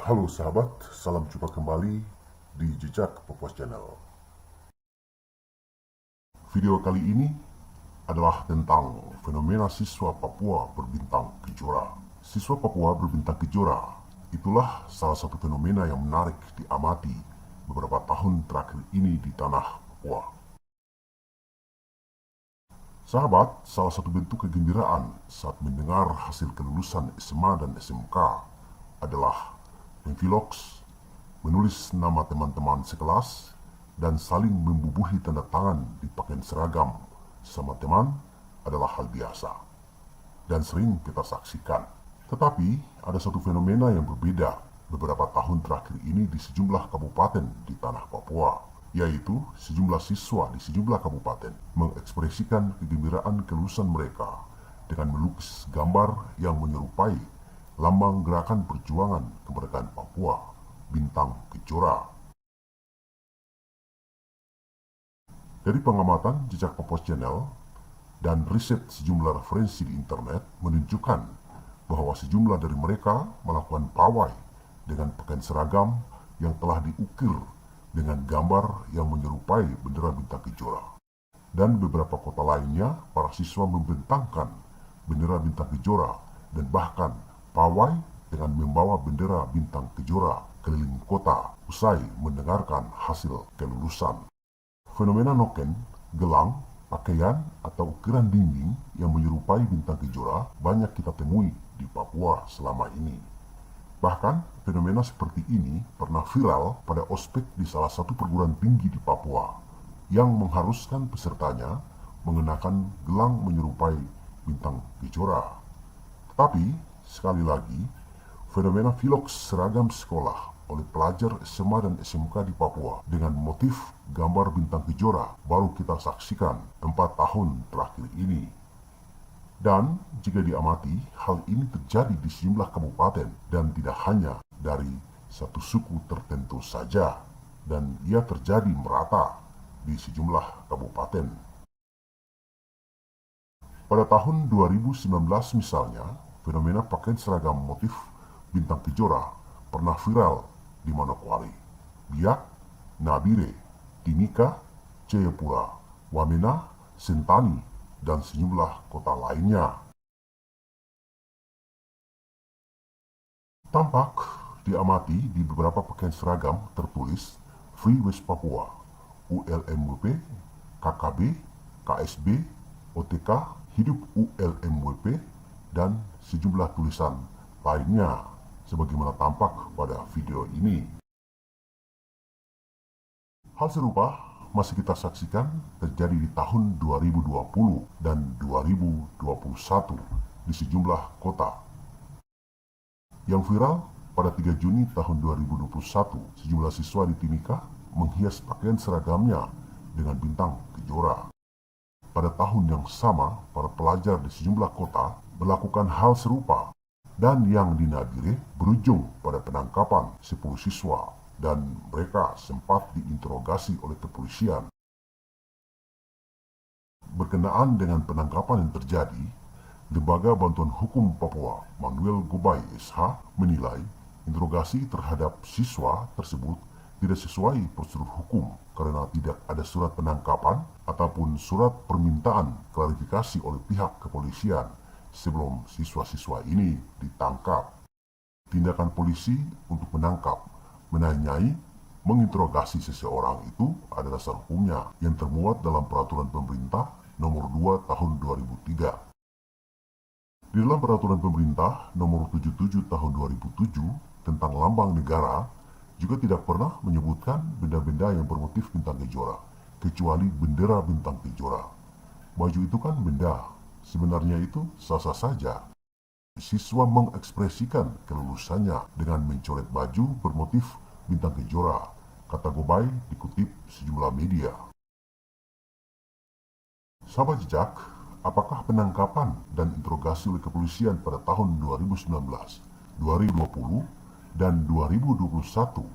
Halo sahabat, salam jumpa kembali di Jejak Papua Channel. Video kali ini adalah tentang fenomena siswa Papua berbintang kejora. Siswa Papua berbintang kejora itulah salah satu fenomena yang menarik diamati beberapa tahun terakhir ini di tanah Papua. Sahabat, salah satu bentuk kegembiraan saat mendengar hasil kelulusan SMA dan SMK adalah memfiloks, menulis nama teman-teman sekelas, dan saling membubuhi tanda tangan di pakaian seragam sama teman adalah hal biasa dan sering kita saksikan. Tetapi ada satu fenomena yang berbeda beberapa tahun terakhir ini di sejumlah kabupaten di tanah Papua, yaitu sejumlah siswa di sejumlah kabupaten mengekspresikan kegembiraan kelulusan mereka dengan melukis gambar yang menyerupai lambang gerakan perjuangan kemerdekaan Papua, bintang kejora. Dari pengamatan Jejak Papua Channel dan riset sejumlah referensi di internet menunjukkan bahwa sejumlah dari mereka melakukan pawai dengan pakaian seragam yang telah diukir dengan gambar yang menyerupai bendera bintang kejora. Dan beberapa kota lainnya, para siswa membentangkan bendera bintang kejora dan bahkan pawai dengan membawa bendera bintang kejora keliling kota usai mendengarkan hasil kelulusan. Fenomena noken, gelang, pakaian, atau ukiran dinding yang menyerupai bintang kejora banyak kita temui di Papua selama ini. Bahkan, fenomena seperti ini pernah viral pada ospek di salah satu perguruan tinggi di Papua yang mengharuskan pesertanya mengenakan gelang menyerupai bintang kejora. Tetapi, sekali lagi, fenomena filoks seragam sekolah oleh pelajar SMA dan SMK di Papua dengan motif gambar bintang kejora baru kita saksikan 4 tahun terakhir ini. Dan jika diamati, hal ini terjadi di sejumlah kabupaten dan tidak hanya dari satu suku tertentu saja, dan ia terjadi merata di sejumlah kabupaten. Pada tahun 2019 misalnya, fenomena pakaian seragam motif bintang kejora pernah viral di Manokwari, Biak, Nabire, Timika, Jayapura, Wamena, Sentani, dan sejumlah kota lainnya. Tampak diamati di beberapa pakaian seragam tertulis Free West Papua, ULMWP, KKB, KSB, OTK, Hidup ULMWP, dan sejumlah tulisan lainnya sebagaimana tampak pada video ini. Hal serupa masih kita saksikan terjadi di tahun 2020 dan 2021 di sejumlah kota. Yang viral pada 3 Juni tahun 2021, sejumlah siswa di Timika menghias pakaian seragamnya dengan bintang kejora. Pada tahun yang sama, para pelajar di sejumlah kota melakukan hal serupa, dan yang di Nabire berujung pada penangkapan 10 siswa dan mereka sempat diinterogasi oleh kepolisian. Berkenaan dengan penangkapan yang terjadi, Lembaga Bantuan Hukum Papua Manuel Gobay SH menilai interogasi terhadap siswa tersebut tidak sesuai prosedur hukum karena tidak ada surat penangkapan ataupun surat permintaan klarifikasi oleh pihak kepolisian sebelum siswa-siswa ini ditangkap. Tindakan polisi untuk menangkap, menanyai, menginterogasi seseorang itu ada dasar hukumnya yang termuat dalam Peraturan Pemerintah Nomor 2 Tahun 2003. Di dalam Peraturan Pemerintah Nomor 77 Tahun 2007 tentang Lambang Negara juga tidak pernah menyebutkan benda-benda yang bermotif bintang kejora, kecuali bendera bintang kejora. Baju itu kan benda, sebenarnya itu sah-sah saja. Siswa mengekspresikan kelulusannya dengan mencoret baju bermotif bintang kejora, kata Gobay dikutip sejumlah media. Sahabat Jejak, apakah penangkapan dan interogasi oleh kepolisian pada tahun 2019, 2020, dan 2021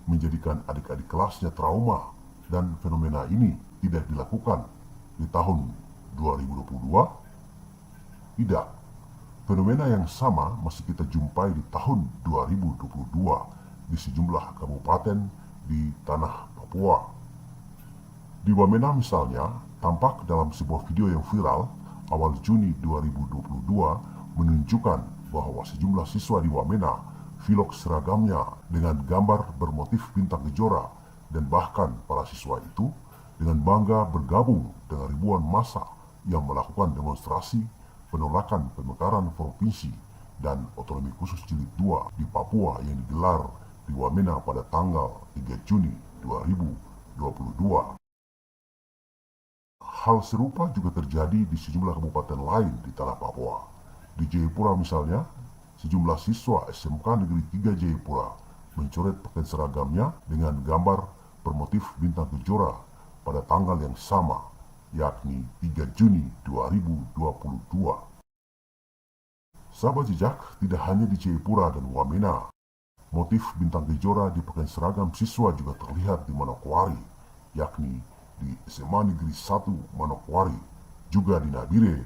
menjadikan adik-adik kelasnya trauma dan fenomena ini tidak dilakukan di tahun 2022? Tidak. Fenomena yang sama masih kita jumpai di tahun 2022 di sejumlah kabupaten di tanah Papua. Di Wamena misalnya, tampak dalam sebuah video yang viral awal Juni 2022 menunjukkan bahwa sejumlah siswa di Wamena vilok seragamnya dengan gambar bermotif bintang kejora, dan bahkan para siswa itu dengan bangga bergabung dengan ribuan massa yang melakukan demonstrasi penolakan pemekaran provinsi dan otonomi khusus jilid 2 di Papua yang digelar di Wamena pada tanggal 3 Juni 2022. Hal serupa juga terjadi di sejumlah kabupaten lain di tanah Papua. Di Jayapura misalnya, sejumlah siswa SMK Negeri 3 Jayapura mencoret pakaian seragamnya dengan gambar bermotif bintang kejora pada tanggal yang sama, yakni 3 Juni 2022. Sahabat jejak, tidak hanya di Jayapura dan Wamena, motif bintang kejora di pakaian seragam siswa juga terlihat di Manokwari, yakni di SMA Negeri 1 Manokwari, juga di Nabire,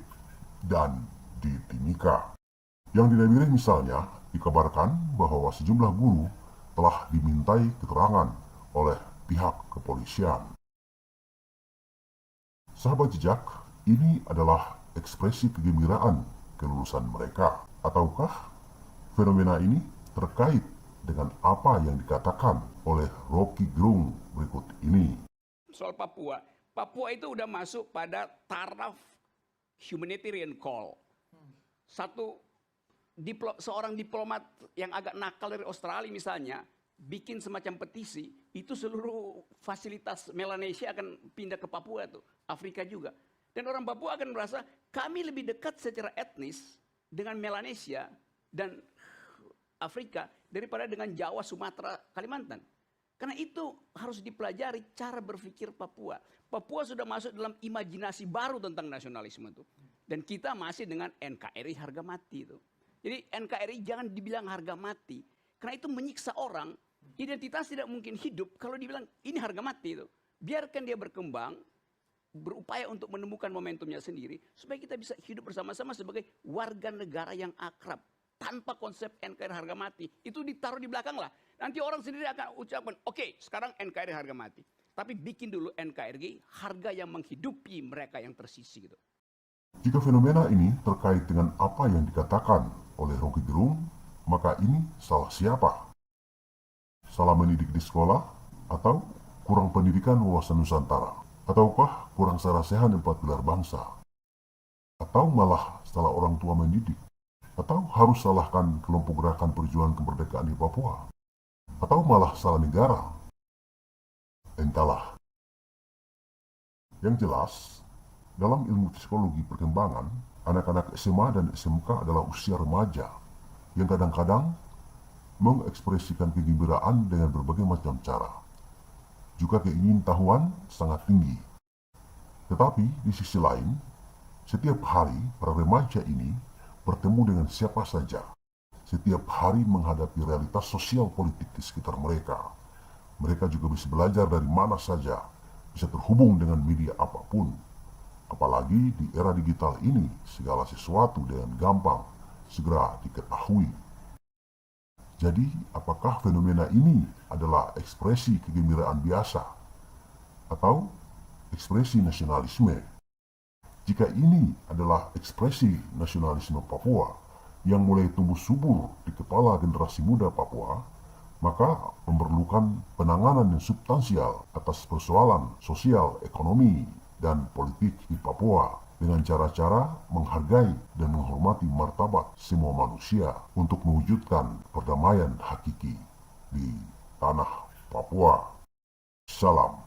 dan di Timika. Yang di Nabire misalnya, dikabarkan bahwa sejumlah guru telah dimintai keterangan oleh pihak kepolisian. Sahabat jejak, ini adalah ekspresi kegembiraan kelulusan mereka. Ataukah fenomena ini terkait dengan apa yang dikatakan oleh Rocky Gerung berikut ini? Soal Papua, Papua itu udah masuk pada taraf humanitarian call. Seorang diplomat yang agak nakal dari Australia misalnya bikin semacam petisi, itu seluruh fasilitas Melanesia akan pindah ke Papua tuh, Afrika juga. Dan orang Papua akan merasa kami lebih dekat secara etnis dengan Melanesia dan Afrika daripada dengan Jawa, Sumatera, Kalimantan. Karena itu harus dipelajari cara berpikir Papua. Papua sudah masuk dalam imajinasi baru tentang nasionalisme itu. Dan kita masih dengan NKRI harga mati itu. Jadi NKRI jangan dibilang harga mati. Karena itu menyiksa orang. Identitas tidak mungkin hidup kalau dibilang ini harga mati itu. Biarkan dia berkembang, berupaya untuk menemukan momentumnya sendiri, supaya kita bisa hidup bersama-sama sebagai warga negara yang akrab. Tanpa konsep NKRI harga mati. Itu ditaruh di belakang lah. Nanti orang sendiri akan ucapkan, oke, sekarang NKRI harga mati. Tapi bikin dulu NKRI harga yang menghidupi mereka yang tersisi gitu. Jika fenomena ini terkait dengan apa yang dikatakan oleh Rocky Gerung, maka ini salah siapa? Salah mendidik di sekolah? Atau kurang pendidikan wawasan Nusantara? Ataukah kurang sarasehan 4 pilar bangsa? Atau malah salah orang tua mendidik? Atau harus salahkan kelompok gerakan perjuangan kemerdekaan di Papua? Atau malah salah negara? Entahlah. Yang jelas, dalam ilmu psikologi perkembangan, anak-anak SMA dan SMK adalah usia remaja yang kadang-kadang mengekspresikan kegembiraan dengan berbagai macam cara. Juga keingintahuan sangat tinggi. Tetapi di sisi lain, setiap hari para remaja ini bertemu dengan siapa saja. Setiap hari menghadapi realitas sosial politik di sekitar mereka. Mereka juga bisa belajar dari mana saja, bisa terhubung dengan media apapun. Apalagi di era digital ini, segala sesuatu dengan gampang segera diketahui. Jadi, apakah fenomena ini adalah ekspresi kegembiraan biasa atau ekspresi nasionalisme? Jika ini adalah ekspresi nasionalisme Papua yang mulai tumbuh subur di kepala generasi muda Papua, maka memerlukan penanganan yang substansial atas persoalan sosial, ekonomi, dan politik di Papua dengan cara-cara menghargai dan menghormati martabat semua manusia untuk mewujudkan perdamaian hakiki di tanah Papua. Salam.